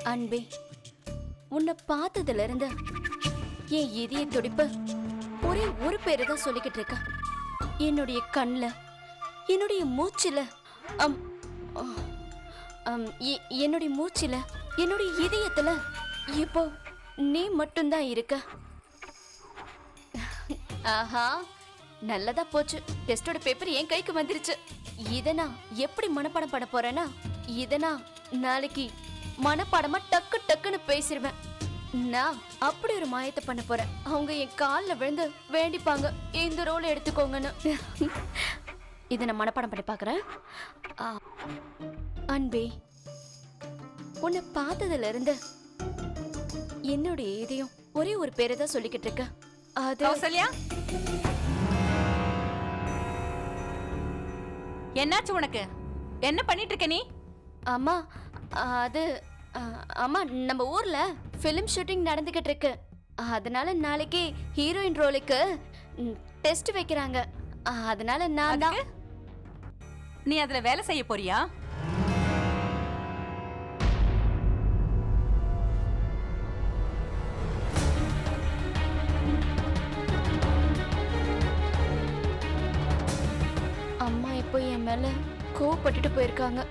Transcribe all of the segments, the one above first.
அன்பே, உன்னை பார்த்ததுல இருந்து என் இதய துடிப்பு ஒரே ஒரு பேரை தான் சொல்லிக்கிட்டு இருக்க. என்னுடைய கண்ணுல, என்னுடைய மூச்சுல, என்னுடைய மூச்சுல, என்னுடைய இதயத்துல இப்போ நீ மட்டும்தான் இருக்க. ஆஹா, நல்லதா போச்சு. டெஸ்டோட பேப்பர் என் கைக்கு வந்துருச்சு. இத நான் எப்படி மனப்பாடம் பண்ண போறேன்னா, இத நான் நாளைக்கு மனப்பாடமா டக்கு டக்குன்னு பேசிடுவேன். நான் அப்படி ஒரு மாயத்தை பண்ண போறேன். அவங்க என் காலில் விழுந்து வேண்டிப்பாங்க, இந்த ரோல் எடுத்துக்கோங்கன்னு. இதை நான் மனப்பாடம் பண்ணி பாக்குறேன். அன்பே, உன்னை பார்த்ததுல இருந்து என்னுடைய இதயம் ஒரே ஒரு பேரை தான் சொல்லிக்கிட்டு இருக்க. அது கௌசல்யா, என்னாச்சு உனக்கு? என்ன பண்ணிட்டு இருக்க நீ? அம்மா, அது அம்மா, நம்ம ஊர்ல ஃபிலிம் ஷூட்டிங் நடந்துகிட்டு இருக்கு. அதனால நாளைக்கு ஹீரோயின் ரோலுக்கு டெஸ்ட் வைக்கிறாங்க. அதனால நான் தான். நீ அதுல வேலை செய்ய போறியா? அம்மா இப்போ என் மேல கோவப்பட்டுட்டு போயிருக்காங்க.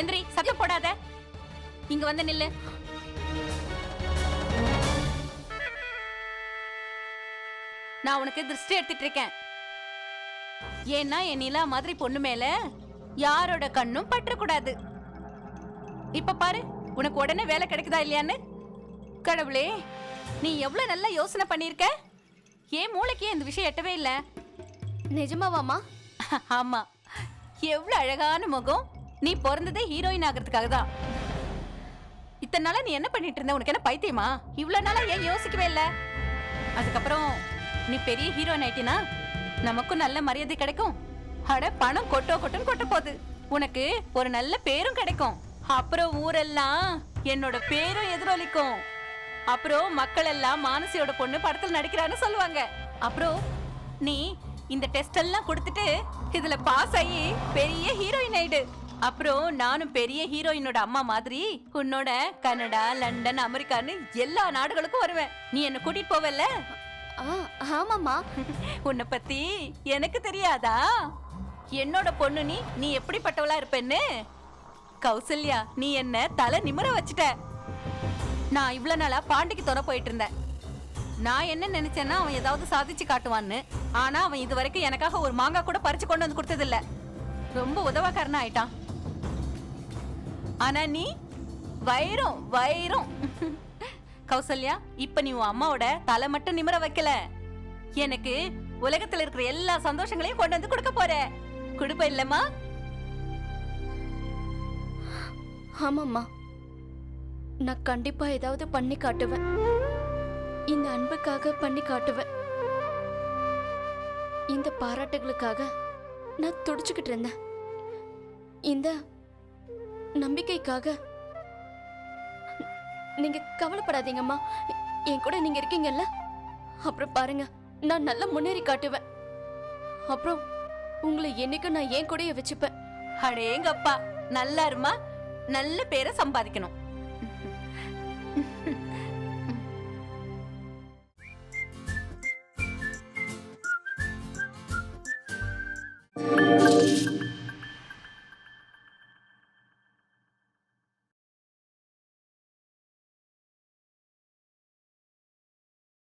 எந்திரி, சத்தம் போடாத. இங்க வந்து நில்லு. நான் உனக்கு திருஷ்டி எடுத்துட்டு இருக்கேன். ஏன்னா என் நிலா மாதிரி பொண்ணு மேல யாரோட கண்ணும் பற்றக்கூடாது. இப்ப பாரு, உனக்கு உடனே வேலை கிடைக்குதா இல்லையான்னு. கடவுளே, நீ எவ்வளவு நல்லா யோசனை பண்ணிருக்க. ஏன் மூளைக்கு இந்த விஷயம் எட்டவே இல்ல? நிஜமாவாமா? ஆமா. எவ்வளவு அழகான முகம். நீ பிறந்ததே ஹீரோயின் ஆகிறதுக்காக தான். இத்தனை நாளா நீ என்ன பண்ணிட்டு இருந்த? உனக்கு என்ன பைத்தியமா? இவ்வளவு நாளா ஏன் யோசிக்கவே இல்ல? அதுக்கப்புறம் நீ பெரிய ஹீரோயின் ஆயிட்டினா நமக்கும் நல்ல மரியாதை கிடைக்கும். அட, பணம் கொட்டுன்னு கொட்ட போகுது. உனக்கு ஒரு நல்ல பேரும் கிடைக்கும். அப்புறம் ஊரெல்லாம் என்னோட பேரும் எதிரொலிக்கும். அப்புறம் மக்கள் எல்லாம் மானசியோட பொண்ணு படத்தில் நடிக்கிறான்னு சொல்லுவாங்க. அப்புறம் நீ இந்த டெஸ்ட் எல்லாம் கொடுத்துட்டு இதுல பாஸ் ஆகி பெரிய ஹீரோயின் ஆயிடு. அப்புறம் நானும் பெரிய ஹீரோயினோட அம்மா மாதிரி உன்னோட கனடா, லண்டன், அமெரிக்கான்னு எல்லா நாடுகளுக்கும் வருவேன். நீ என்ன கூட்டிட்டு போவல்ல? ஆமாமா. உன்னை பத்தி எனக்கு தெரியாதா? என்னோட பொண்ணு நீ எப்படிப்பட்டவளா இருப்பேன்னு. கௌசல்யா, நீ என்ன தலை நிமிர வச்சுட்ட. நான் இவ்வளவு நாளா பாண்டிக்கு துணை போயிட்டு இருந்தேன். நான் என்ன நினைச்சேன்னா அவன் ஏதாவது சாதிச்சு காட்டுவான்னு. ஆனா அவன் இது வரைக்கும் எனக்காக ஒரு மாங்காய் கூட பறிச்சு கொண்டு வந்து கொடுத்தது இல்ல. ரொம்ப உதவக்காரனா ஆயிட்டான். ஆனா நீ வைரம் வைரம். கௌசல்யா, இப்ப நீ உன் அம்மாவோட தலை மட்டும் நிமிர வைக்கல, எனக்கு உலகத்துல இருக்கிற எல்லா சந்தோஷங்களையும் கொண்டு வந்து கொடுக்க போற. கொடுப்ப இல்லம்மா? ஆமாம்மா, நான் கண்டிப்பா ஏதாவது பண்ணி காட்டுவேன். இந்த அன்புக்காக பண்ணி காட்டுவேன். இந்த பாராட்டுகளுக்காக நான் துடிச்சுக்கிட்டு இருந்தேன். இந்த நம்பிக்கைக்காக. நீங்க கவலைப்படாதீங்கம்மா, என் கூட நீங்க இருக்கீங்கல்ல. அப்புறம் பாருங்க, நான் நல்லா முன்னேறி காட்டுவேன். அப்புறம் உங்களை என்னைக்கும் நான் என் கூடயே வச்சுப்பேன். அடேங்கப்பா, நல்லா இருமா. நல்ல பேரை சம்பாதிக்கணும்.